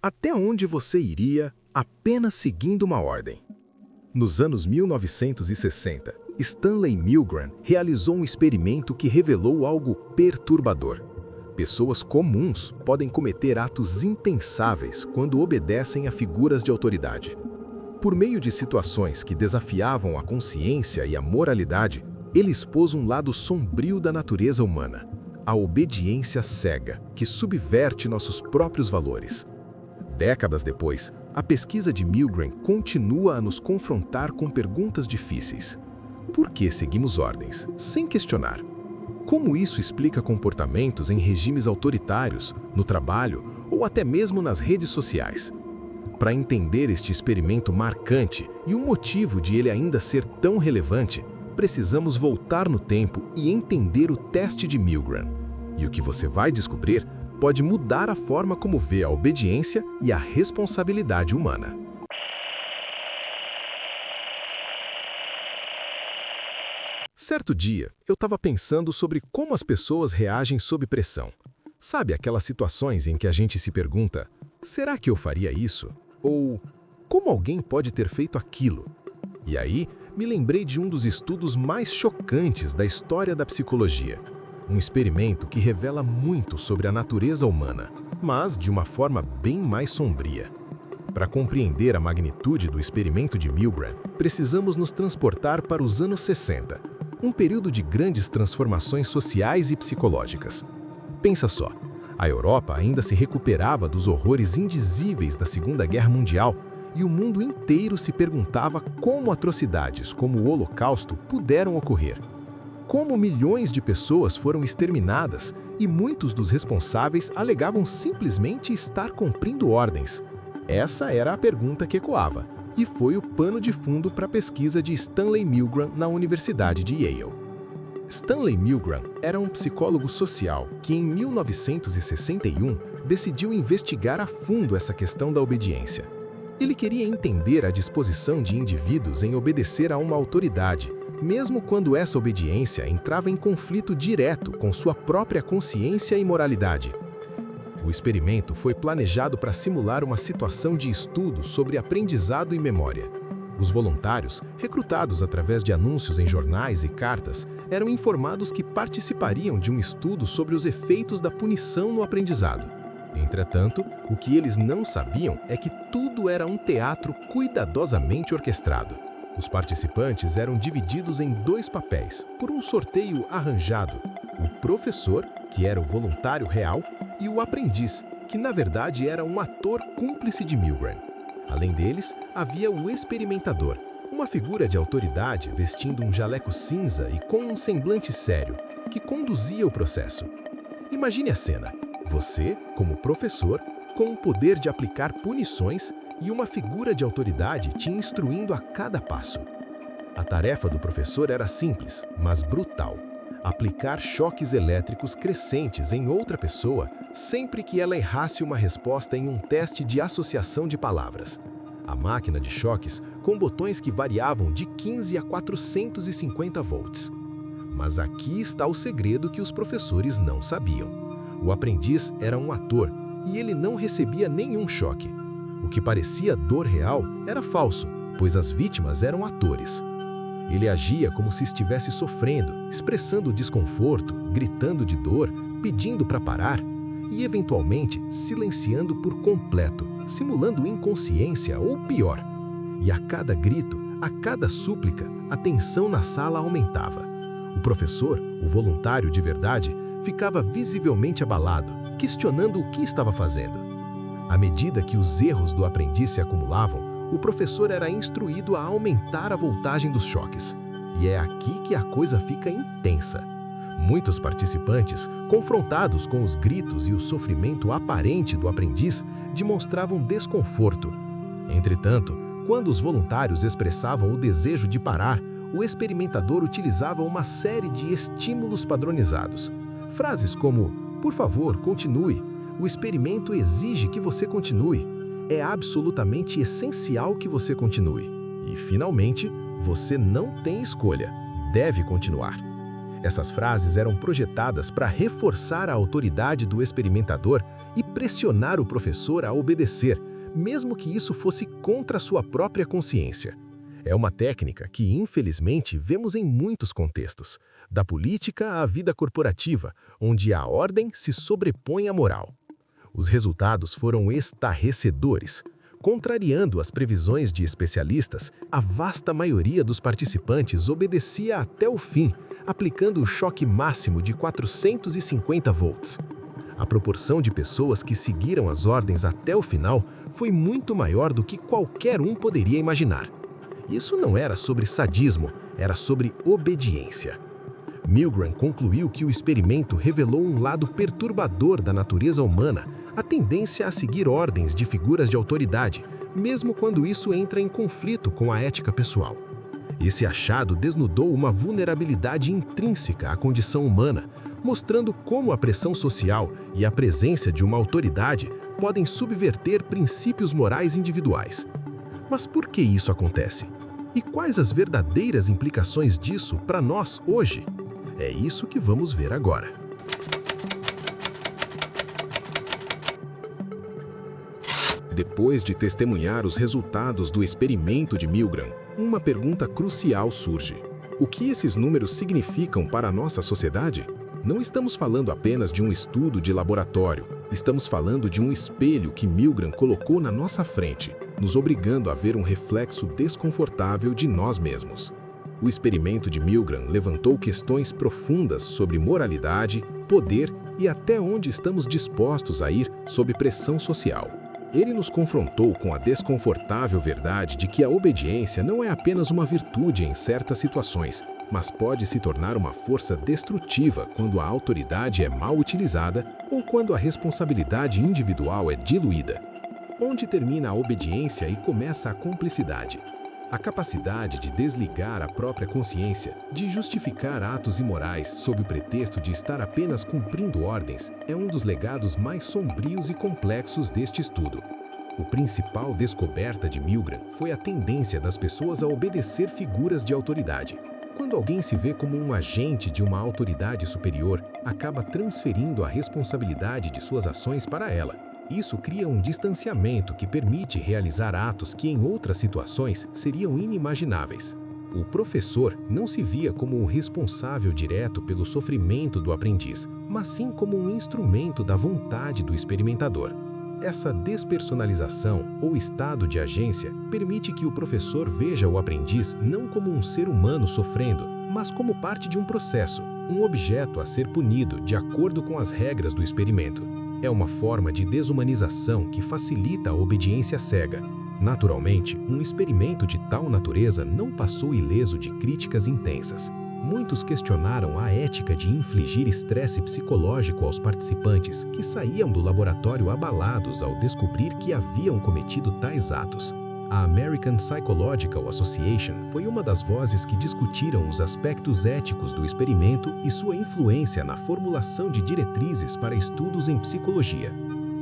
Até onde você iria apenas seguindo uma ordem? Nos anos 1960, Stanley Milgram realizou um experimento que revelou algo perturbador. Pessoas comuns podem cometer atos impensáveis quando obedecem a figuras de autoridade. Por meio de situações que desafiavam a consciência e a moralidade, ele expôs um lado sombrio da natureza humana, a obediência cega, que subverte nossos próprios valores. Décadas depois, a pesquisa de Milgram continua a nos confrontar com perguntas difíceis. Por que seguimos ordens, sem questionar? Como isso explica comportamentos em regimes autoritários, no trabalho ou até mesmo nas redes sociais? Para entender este experimento marcante e o motivo de ele ainda ser tão relevante, precisamos voltar no tempo e entender o teste de Milgram. E o que você vai descobrir pode mudar a forma como vê a obediência e a responsabilidade humana. Certo dia, eu estava pensando sobre como as pessoas reagem sob pressão. Sabe aquelas situações em que a gente se pergunta, será que eu faria isso? Ou, como alguém pode ter feito aquilo? E aí, me lembrei de um dos estudos mais chocantes da história da psicologia. Um experimento que revela muito sobre a natureza humana, mas de uma forma bem mais sombria. Para compreender a magnitude do experimento de Milgram, precisamos nos transportar para os anos 60, um período de grandes transformações sociais e psicológicas. Pensa só, a Europa ainda se recuperava dos horrores indizíveis da Segunda Guerra Mundial e o mundo inteiro se perguntava como atrocidades como o Holocausto puderam ocorrer. Como milhões de pessoas foram exterminadas e muitos dos responsáveis alegavam simplesmente estar cumprindo ordens. Essa era a pergunta que ecoava, e foi o pano de fundo para a pesquisa de Stanley Milgram na Universidade de Yale. Stanley Milgram era um psicólogo social que, em 1961, decidiu investigar a fundo essa questão da obediência. Ele queria entender a disposição de indivíduos em obedecer a uma autoridade, mesmo quando essa obediência entrava em conflito direto com sua própria consciência e moralidade. O experimento foi planejado para simular uma situação de estudo sobre aprendizado e memória. Os voluntários, recrutados através de anúncios em jornais e cartas, eram informados que participariam de um estudo sobre os efeitos da punição no aprendizado. Entretanto, o que eles não sabiam é que tudo era um teatro cuidadosamente orquestrado. Os participantes eram divididos em dois papéis, por um sorteio arranjado: o professor, que era o voluntário real, e o aprendiz, que na verdade era um ator cúmplice de Milgram. Além deles, havia o experimentador, uma figura de autoridade vestindo um jaleco cinza e com um semblante sério, que conduzia o processo. Imagine a cena: você, como professor, com o poder de aplicar punições e uma figura de autoridade te instruindo a cada passo. A tarefa do professor era simples, mas brutal: aplicar choques elétricos crescentes em outra pessoa sempre que ela errasse uma resposta em um teste de associação de palavras. A máquina de choques com botões que variavam de 15 a 450 volts. Mas aqui está o segredo que os professores não sabiam. O aprendiz era um ator e ele não recebia nenhum choque. O que parecia dor real era falso, pois as vítimas eram atores. Ele agia como se estivesse sofrendo, expressando desconforto, gritando de dor, pedindo para parar e, eventualmente, silenciando por completo, simulando inconsciência ou pior. E a cada grito, a cada súplica, a tensão na sala aumentava. O professor, o voluntário de verdade, ficava visivelmente abalado, questionando o que estava fazendo. À medida que os erros do aprendiz se acumulavam, o professor era instruído a aumentar a voltagem dos choques. E é aqui que a coisa fica intensa. Muitos participantes, confrontados com os gritos e o sofrimento aparente do aprendiz, demonstravam desconforto. Entretanto, quando os voluntários expressavam o desejo de parar, o experimentador utilizava uma série de estímulos padronizados. Frases como: "Por favor, continue. O experimento exige que você continue. É absolutamente essencial que você continue. E, finalmente, você não tem escolha. Deve continuar." Essas frases eram projetadas para reforçar a autoridade do experimentador e pressionar o professor a obedecer, mesmo que isso fosse contra sua própria consciência. É uma técnica que, infelizmente, vemos em muitos contextos, da política à vida corporativa, onde a ordem se sobrepõe à moral. Os resultados foram estarrecedores. Contrariando as previsões de especialistas, a vasta maioria dos participantes obedecia até o fim, aplicando o choque máximo de 450 volts. A proporção de pessoas que seguiram as ordens até o final foi muito maior do que qualquer um poderia imaginar. Isso não era sobre sadismo, era sobre obediência. Milgram concluiu que o experimento revelou um lado perturbador da natureza humana, a tendência a seguir ordens de figuras de autoridade, mesmo quando isso entra em conflito com a ética pessoal. Esse achado desnudou uma vulnerabilidade intrínseca à condição humana, mostrando como a pressão social e a presença de uma autoridade podem subverter princípios morais individuais. Mas por que isso acontece? E quais as verdadeiras implicações disso para nós hoje? É isso que vamos ver agora. Depois de testemunhar os resultados do experimento de Milgram, uma pergunta crucial surge. O que esses números significam para a nossa sociedade? Não estamos falando apenas de um estudo de laboratório, estamos falando de um espelho que Milgram colocou na nossa frente, nos obrigando a ver um reflexo desconfortável de nós mesmos. O experimento de Milgram levantou questões profundas sobre moralidade, poder e até onde estamos dispostos a ir sob pressão social. Ele nos confrontou com a desconfortável verdade de que a obediência não é apenas uma virtude em certas situações, mas pode se tornar uma força destrutiva quando a autoridade é mal utilizada ou quando a responsabilidade individual é diluída. Onde termina a obediência e começa a cumplicidade? A capacidade de desligar a própria consciência, de justificar atos imorais sob o pretexto de estar apenas cumprindo ordens, é um dos legados mais sombrios e complexos deste estudo. A principal descoberta de Milgram foi a tendência das pessoas a obedecer figuras de autoridade. Quando alguém se vê como um agente de uma autoridade superior, acaba transferindo a responsabilidade de suas ações para ela. Isso cria um distanciamento que permite realizar atos que em outras situações seriam inimagináveis. O professor não se via como o responsável direto pelo sofrimento do aprendiz, mas sim como um instrumento da vontade do experimentador. Essa despersonalização ou estado de agência permite que o professor veja o aprendiz não como um ser humano sofrendo, mas como parte de um processo, um objeto a ser punido de acordo com as regras do experimento. É uma forma de desumanização que facilita a obediência cega. Naturalmente, um experimento de tal natureza não passou ileso de críticas intensas. Muitos questionaram a ética de infligir estresse psicológico aos participantes que saíam do laboratório abalados ao descobrir que haviam cometido tais atos. A American Psychological Association foi uma das vozes que discutiram os aspectos éticos do experimento e sua influência na formulação de diretrizes para estudos em psicologia.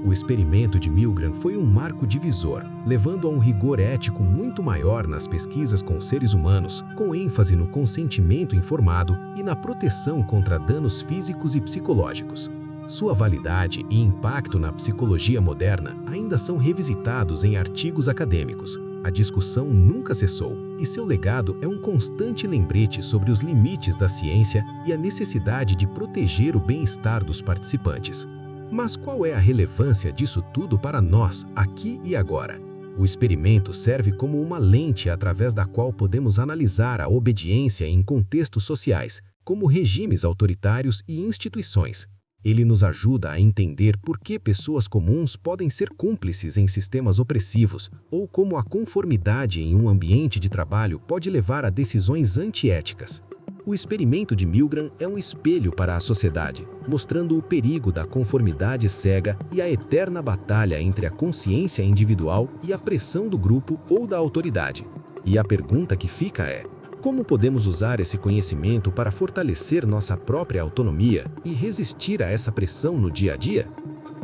O experimento de Milgram foi um marco divisor, levando a um rigor ético muito maior nas pesquisas com seres humanos, com ênfase no consentimento informado e na proteção contra danos físicos e psicológicos. Sua validade e impacto na psicologia moderna ainda são revisitados em artigos acadêmicos. A discussão nunca cessou, e seu legado é um constante lembrete sobre os limites da ciência e a necessidade de proteger o bem-estar dos participantes. Mas qual é a relevância disso tudo para nós, aqui e agora? O experimento serve como uma lente através da qual podemos analisar a obediência em contextos sociais, como regimes autoritários e instituições. Ele nos ajuda a entender por que pessoas comuns podem ser cúmplices em sistemas opressivos, ou como a conformidade em um ambiente de trabalho pode levar a decisões antiéticas. O experimento de Milgram é um espelho para a sociedade, mostrando o perigo da conformidade cega e a eterna batalha entre a consciência individual e a pressão do grupo ou da autoridade. E a pergunta que fica é: como podemos usar esse conhecimento para fortalecer nossa própria autonomia e resistir a essa pressão no dia a dia?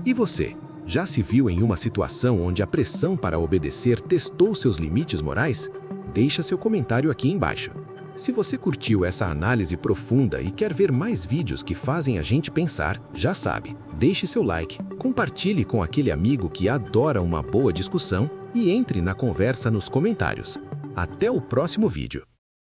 E você, já se viu em uma situação onde a pressão para obedecer testou seus limites morais? Deixa seu comentário aqui embaixo. Se você curtiu essa análise profunda e quer ver mais vídeos que fazem a gente pensar, já sabe, deixe seu like, compartilhe com aquele amigo que adora uma boa discussão e entre na conversa nos comentários. Até o próximo vídeo.